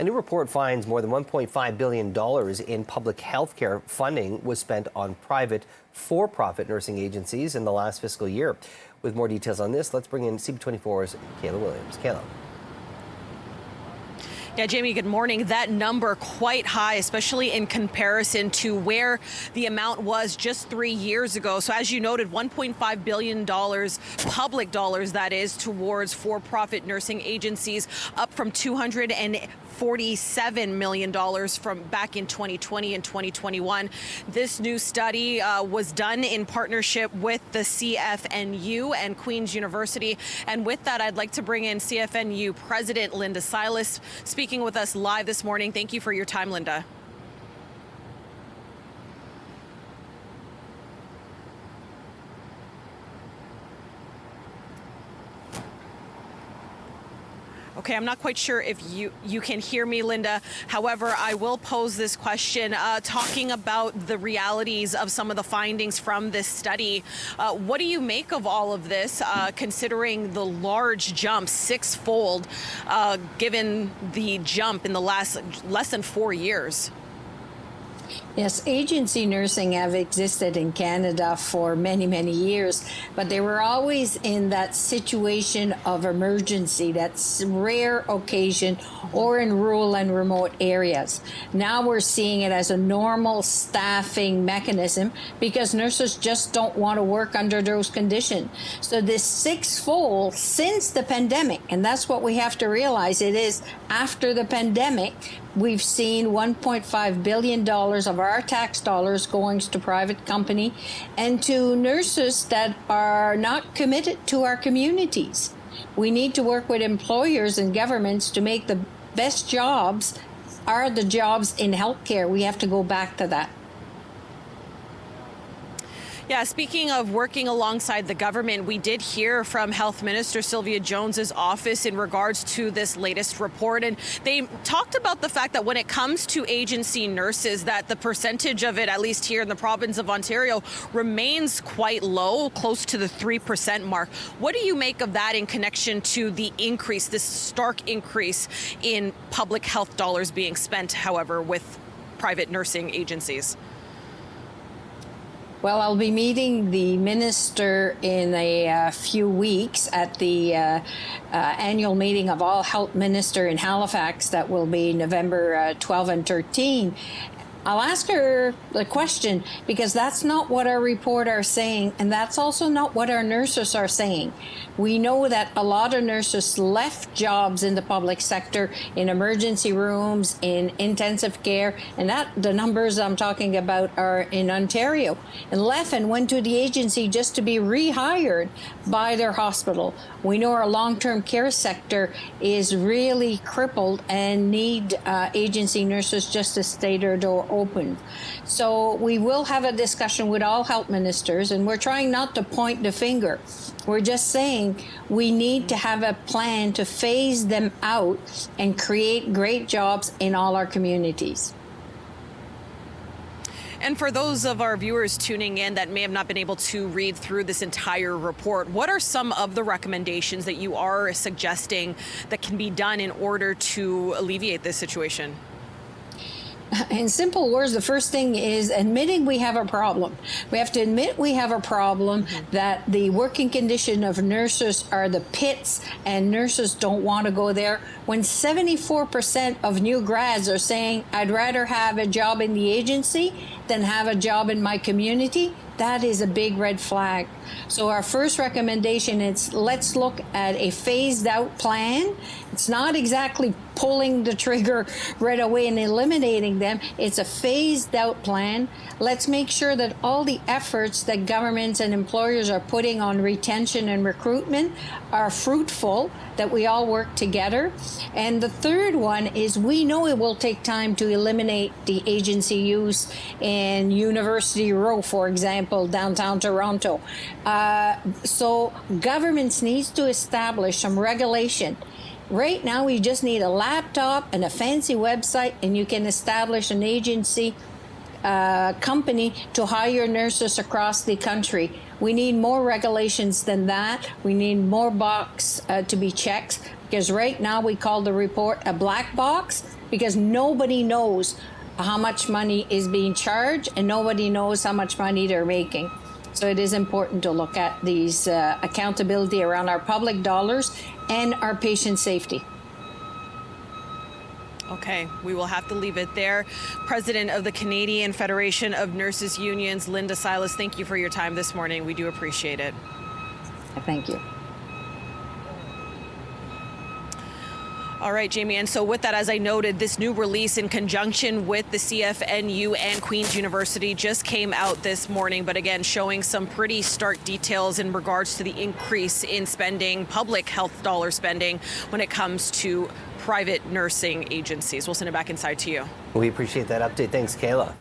A new report finds more than $1.5 billion in public health care funding was spent on private for-profit nursing agencies in the last fiscal year. With more details on this, let's bring in CP24's Kayla Williams. Kayla. Yeah, Jamie, good morning. That number quite high, especially in comparison to where the amount was just 3 years ago. So as you noted, $1.5 billion, public dollars that is, towards for-profit nursing agencies, up from $247 million from back in 2020 and 2021. This new study was done in partnership with the CFNU and Queen's University. And with that, I'd like to bring in CFNU President Linda Silas, speaking with us live this morning. Thank you for your time, Linda. Okay, I'm not quite sure if you can hear me, Linda. However, I will pose this question, talking about the realities of some of the findings from this study. What do you make of all of this, considering the large jump, six-fold, given the jump in the less than 4 years? Yes, agency nursing have existed in Canada for many, many years, but they were always in that situation of emergency, that's rare occasion, or in rural and remote areas. Now we're seeing it as a normal staffing mechanism because nurses just don't want to work under those conditions. So this six-fold since the pandemic, and that's what we have to realize, it is after the pandemic, we've seen $1.5 billion of our tax dollars going to private company and to nurses that are not committed to our communities. We need to work with employers and governments to make the best jobs are the jobs in healthcare. We have to go back to that. Yeah, speaking of working alongside the government, we did hear from Health Minister Sylvia Jones's office in regards to this latest report. And they talked about the fact that when it comes to agency nurses, that the percentage of it, at least here in the province of Ontario, remains quite low, close to the 3% mark. What do you make of that in connection to the increase, this stark increase in public health dollars being spent, however, with private nursing agencies? Well, I'll be meeting the minister in a few weeks at the annual meeting of all health minister in Halifax. That will be November 12 and 13. I'll ask her the question because that's not what our report are saying, and that's also not what our nurses are saying. We know that a lot of nurses left jobs in the public sector, in emergency rooms, in intensive care, and that the numbers I'm talking about are in Ontario, and left and went to the agency just to be rehired by their hospital. We know our long-term care sector is really crippled and need agency nurses just to stay their door open. So we will have a discussion with all health ministers, and we're trying not to point the finger. We're just saying we need to have a plan to phase them out and create great jobs in all our communities. And for those of our viewers tuning in that may have not been able to read through this entire report, what are some of the recommendations that you are suggesting that can be done in order to alleviate this situation? In simple words, the first thing is admitting we have a problem. We have to admit we have a problem, that the working condition of nurses are the pits and nurses don't want to go there. When 74% of new grads are saying, I'd rather have a job in the agency than have a job in my community, that is a big red flag. So our first recommendation is let's look at a phased out plan. It's not exactly pulling the trigger right away and eliminating them. It's a phased out plan. Let's make sure that all the efforts that governments and employers are putting on retention and recruitment are fruitful, that we all work together. And the third one is we know it will take time to eliminate the agency use in University Row, for example, downtown Toronto. So governments needs to establish some regulation. Right now, we just need a laptop and a fancy website, and you can establish an agency company to hire nurses across the country. We need more regulations than that. We need more box to be checked. Because right now we call the report a black box because nobody knows how much money is being charged and nobody knows how much money they're making. So it is important to look at these accountability around our public dollars and our patient safety. Okay, we will have to leave it there. President of the Canadian Federation of Nurses Unions, Linda Silas, thank you for your time this morning. We do appreciate it. Thank you. All right, Jamie. And so with that, as I noted, this new release in conjunction with the CFNU and Queen's University just came out this morning, but again, showing some pretty stark details in regards to the increase in spending, public health dollar spending, when it comes to private nursing agencies. We'll send it back inside to you. We appreciate that update. Thanks, Kayla.